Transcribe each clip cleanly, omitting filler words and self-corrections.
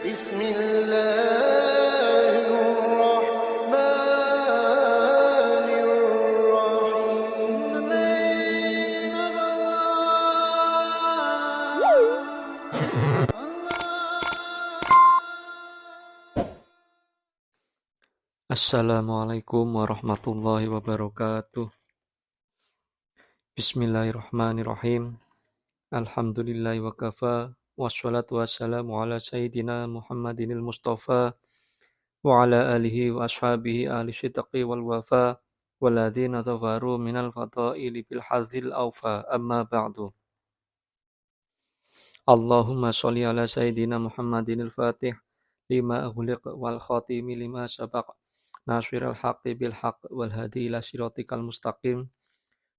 بسم الله الرحمن الرحيم. Assalamualaikum warahmatullahi wabarakatuh. Bismillahirrahmanirrahim. Alhamdulillahi wa kafa. Wassalatu wassalamu ala sayyidina Muhammadinil Mustafa wa ala alihi wa ashabihi ahli syitaqi wal wafa waladzina tafaru minal fadaili bil hadzil awfa amma ba'du. Allahumma sholli ala sayyidina Muhammadinil Fatih lima aghliq wal khatimi lima sabaq nasirul haqqi bil haqq wal hadi ila siratikal mustaqim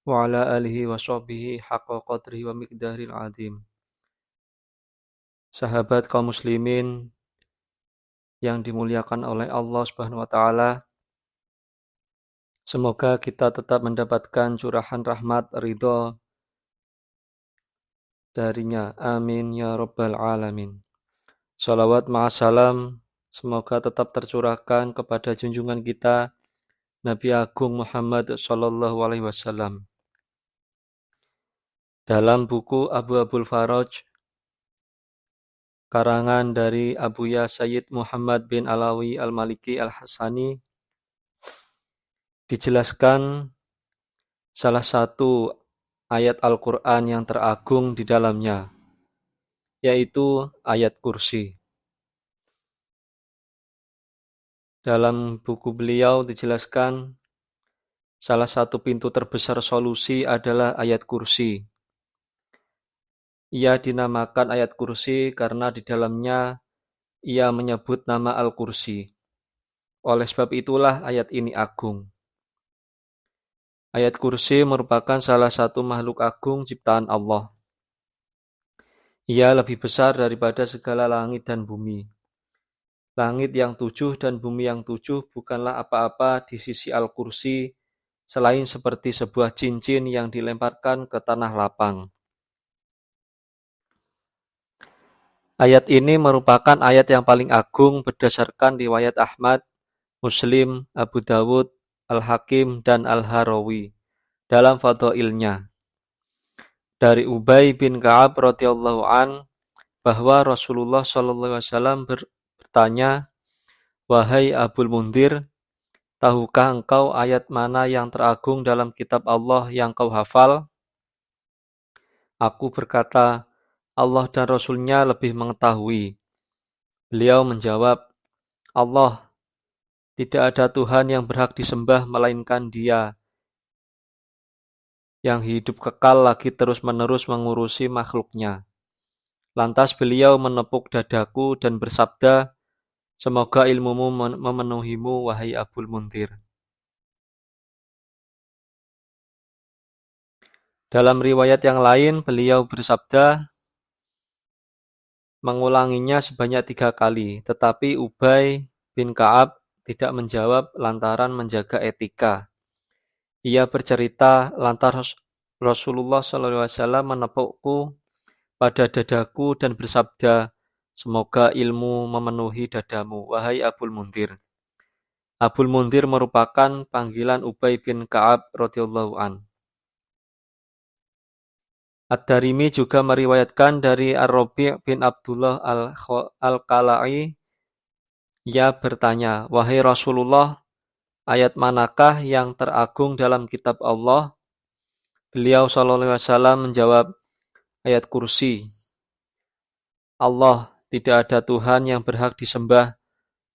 wa ala alihi wa sahbihi haqqa qadrihi wa miqdaril azim. Sahabat kaum muslimin yang dimuliakan oleh Allah Subhanahu wa taala, semoga kita tetap mendapatkan curahan rahmat ridho darinya. Amin ya rabbal alamin. Salawat ma'asalam semoga tetap tercurahkan kepada junjungan kita Nabi Agung Muhammad sallallahu alaihi wasallam. Dalam buku Abwaabul Faraj karangan dari Abuya Sayyid Muhammad bin Alawi Al-Maliki Al-Hasani dijelaskan salah satu ayat Al-Quran yang teragung di dalamnya, yaitu ayat kursi. Dalam buku beliau dijelaskan salah satu pintu terbesar solusi adalah ayat kursi. Ia dinamakan ayat kursi karena di dalamnya ia menyebut nama Al-Kursi. Oleh sebab itulah ayat ini agung. Ayat kursi merupakan salah satu makhluk agung ciptaan Allah. Ia lebih besar daripada segala langit dan bumi. Langit yang 7 dan bumi yang 7 bukanlah apa-apa di sisi Al-Kursi selain seperti sebuah cincin yang dilemparkan ke tanah lapang. Ayat ini merupakan ayat yang paling agung berdasarkan riwayat Ahmad, Muslim, Abu Dawud, Al-Hakim, dan Al-Harawi dalam fadhailnya. Dari Ubay bin Ka'ab radhiyallahu an bahwa Rasulullah sallallahu alaihi wasallam bertanya, "Wahai Abul Mundhir, tahukah engkau ayat mana yang teragung dalam kitab Allah yang kau hafal?" Aku berkata, Allah dan Rasulnya lebih mengetahui. Beliau menjawab, Allah, tidak ada Tuhan yang berhak disembah melainkan Dia, yang hidup kekal lagi terus-menerus mengurusi makhluknya. Lantas beliau menepuk dadaku dan bersabda, semoga ilmumu memenuhimu, wahai Abul Mundhir. Dalam riwayat yang lain, beliau bersabda, mengulanginya sebanyak 3 kali, tetapi Ubay bin Ka'ab tidak menjawab lantaran menjaga etika. Ia bercerita, lantas Rasulullah SAW menepukku pada dadaku dan bersabda, semoga ilmu memenuhi dadamu, wahai Abul Mundhir. Abul Mundhir merupakan panggilan Ubay bin Ka'ab radhiyallahu an. Ad-Darimi juga meriwayatkan dari Ar-Rabi' bin Abdullah Al-Kala'i. Ia bertanya, wahai Rasulullah, ayat manakah yang teragung dalam kitab Allah? Beliau SAW menjawab, ayat kursi. Allah, tidak ada Tuhan yang berhak disembah,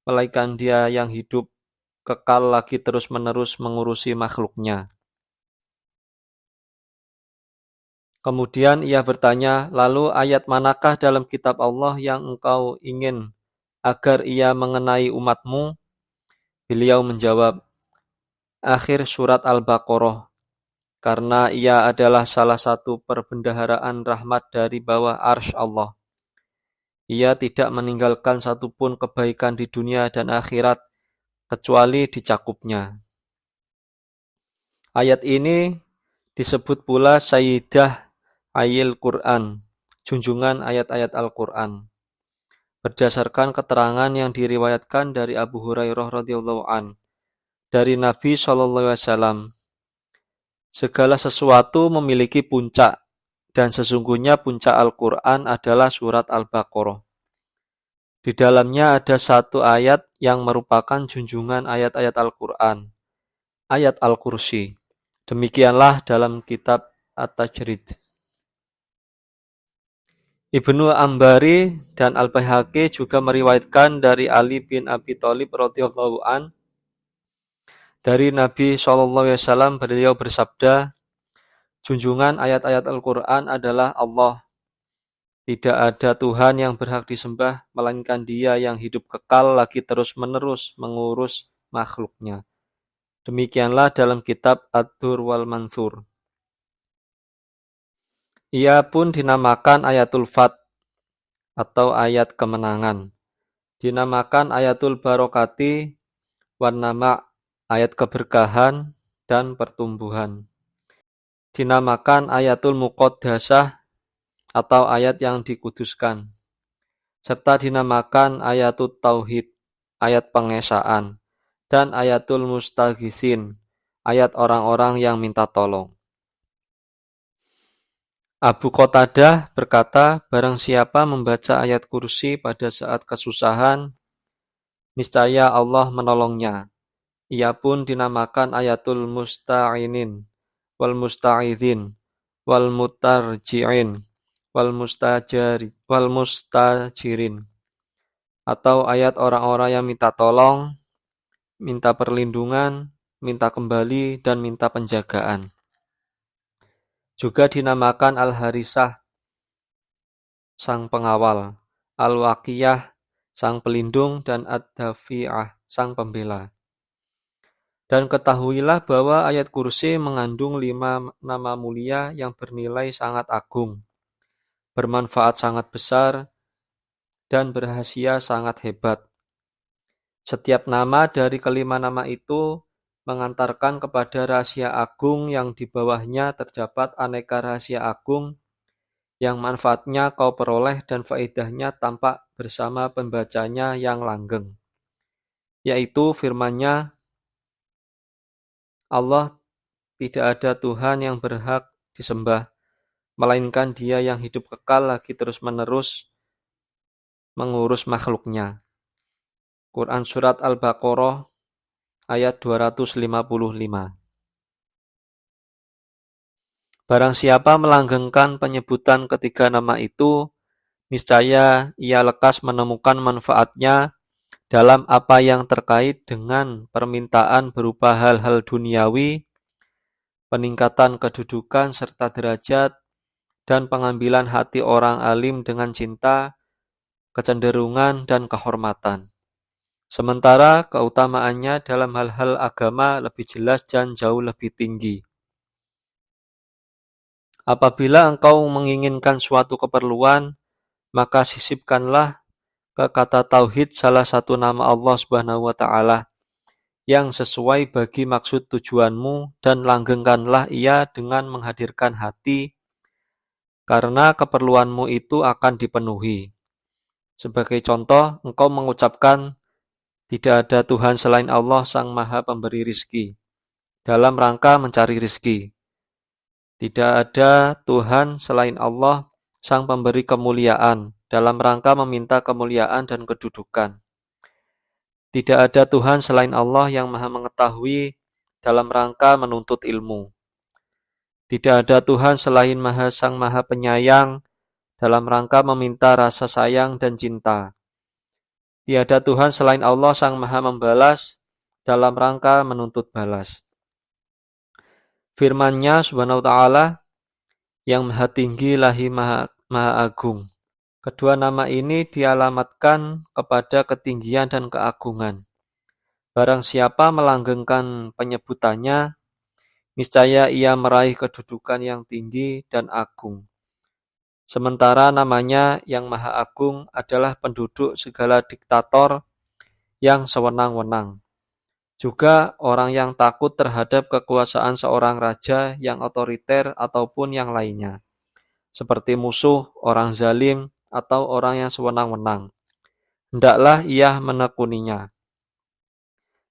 melainkan Dia yang hidup kekal lagi terus-menerus mengurusi makhluknya. Kemudian ia bertanya, lalu ayat manakah dalam kitab Allah yang engkau ingin agar ia mengenai umatmu? Beliau menjawab, akhir surat Al-Baqarah, karena ia adalah salah satu perbendaharaan rahmat dari bawah arsy Allah. Ia tidak meninggalkan satupun kebaikan di dunia dan akhirat, kecuali dicakupnya. Ayat ini disebut pula Sayyidah Ayil Quran, junjungan ayat-ayat Al-Quran. berdasarkan keterangan yang diriwayatkan dari Abu Hurairah radhiyallahu an dari Nabi Shallallahu alaihi wasallam. Segala sesuatu memiliki puncak, dan sesungguhnya puncak Al-Quran adalah surat Al-Baqarah. Di dalamnya ada satu ayat yang merupakan junjungan ayat-ayat Al-Quran, ayat Al-Kursi. Demikianlah dalam kitab At-Tajrid. Ibnu Ambari dan Al-Baihaqi juga meriwayatkan dari Ali bin Abi Thalib radhiyallahu an dari Nabi SAW. Beliau bersabda, junjungan ayat-ayat Al-Quran adalah Allah. Tidak ada Tuhan yang berhak disembah melainkan Dia yang hidup kekal lagi terus-menerus mengurus makhluknya. Demikianlah dalam kitab Ad-Dur wal Mansur. Ia pun dinamakan Ayatul Fath atau ayat kemenangan. Dinamakan Ayatul Barokati wan Nama, ayat keberkahan dan pertumbuhan. Dinamakan Ayatul Muqaddasah atau ayat yang dikuduskan. Serta dinamakan Ayatul Tauhid, ayat pengesaan, dan Ayatul Mustaghisin, ayat orang-orang yang minta tolong. Abu Qatadah berkata, barang siapa membaca ayat kursi pada saat kesusahan, niscaya Allah menolongnya. Ia pun dinamakan Ayatul Musta'inin, wal Musta'idhin, wal Mutarji'in, wal Mustajirin, atau ayat orang-orang yang minta tolong, minta perlindungan, minta kembali, dan minta penjagaan. Juga dinamakan Al-Harisah, sang pengawal, Al-Waqiyah, sang pelindung, dan Ad-Dafi'ah, sang pembela. Dan ketahuilah bahwa ayat kursi mengandung 5 nama mulia yang bernilai sangat agung, bermanfaat sangat besar, dan berhasia sangat hebat. Setiap nama dari kelima nama itu mengantarkan kepada rahasia agung yang di bawahnya terdapat aneka rahasia agung yang manfaatnya kau peroleh dan faedahnya tampak bersama pembacanya yang langgeng. Yaitu firman-Nya, Allah, tidak ada Tuhan yang berhak disembah, melainkan Dia yang hidup kekal lagi terus-menerus mengurus makhluknya. Quran Surat Al-Baqarah ayat 255. Barang siapa melanggengkan penyebutan ketiga nama itu, niscaya ia lekas menemukan manfaatnya dalam apa yang terkait dengan permintaan berupa hal-hal duniawi, peningkatan kedudukan serta derajat, dan pengambilan hati orang alim dengan cinta, kecenderungan, dan kehormatan. Sementara keutamaannya dalam hal-hal agama lebih jelas dan jauh lebih tinggi. Apabila engkau menginginkan suatu keperluan, maka sisipkanlah ke kata tauhid salah satu nama Allah Subhanahu wa taala yang sesuai bagi maksud tujuanmu, dan langgengkanlah ia dengan menghadirkan hati, karena keperluanmu itu akan dipenuhi. Sebagai contoh, engkau mengucapkan tidak ada Tuhan selain Allah Sang Maha Pemberi rizki dalam rangka mencari rizki. Tidak ada Tuhan selain Allah Sang Pemberi kemuliaan dalam rangka meminta kemuliaan dan kedudukan. Tidak ada Tuhan selain Allah yang Maha Mengetahui dalam rangka menuntut ilmu. Tidak ada Tuhan selain Sang Maha Penyayang dalam rangka meminta rasa sayang dan cinta. Tiada Tuhan selain Allah Sang Maha Membalas dalam rangka menuntut balas. Firman-Nya Subhanahu wa ta'ala yang maha tinggi lagi maha agung. Kedua nama ini dialamatkan kepada ketinggian dan keagungan. Barang siapa melanggengkan penyebutannya, niscaya ia meraih kedudukan yang tinggi dan agung. Sementara namanya yang maha agung adalah penduduk segala diktator yang sewenang-wenang. Juga orang yang takut terhadap kekuasaan seorang raja yang otoriter ataupun yang lainnya, seperti musuh, orang zalim, atau orang yang sewenang-wenang. hendaklah ia menekuninya.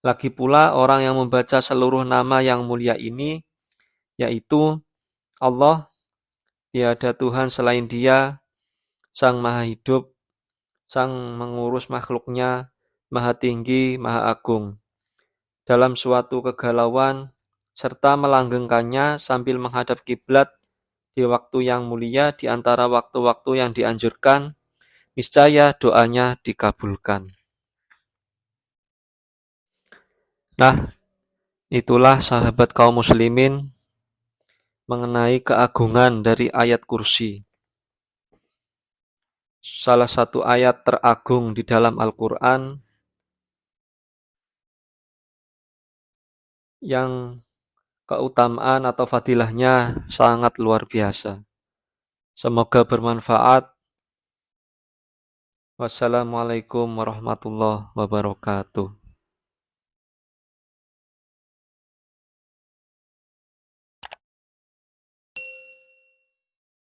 Lagi pula orang yang membaca seluruh nama yang mulia ini, yaitu Allah, tiada Tuhan selain Dia, Sang Maha Hidup, Sang Mengurus makhluknya, Maha Tinggi, Maha Agung, dalam suatu kegalauan, serta melanggengkannya sambil menghadap kiblat di waktu yang mulia di antara waktu-waktu yang dianjurkan, niscaya doanya dikabulkan. Nah, itulah sahabat kaum muslimin mengenai keagungan dari ayat kursi. Salah satu ayat teragung di dalam Al-Quran yang keutamaan atau fadilahnya sangat luar biasa. Semoga bermanfaat. Wassalamualaikum warahmatullahi wabarakatuh.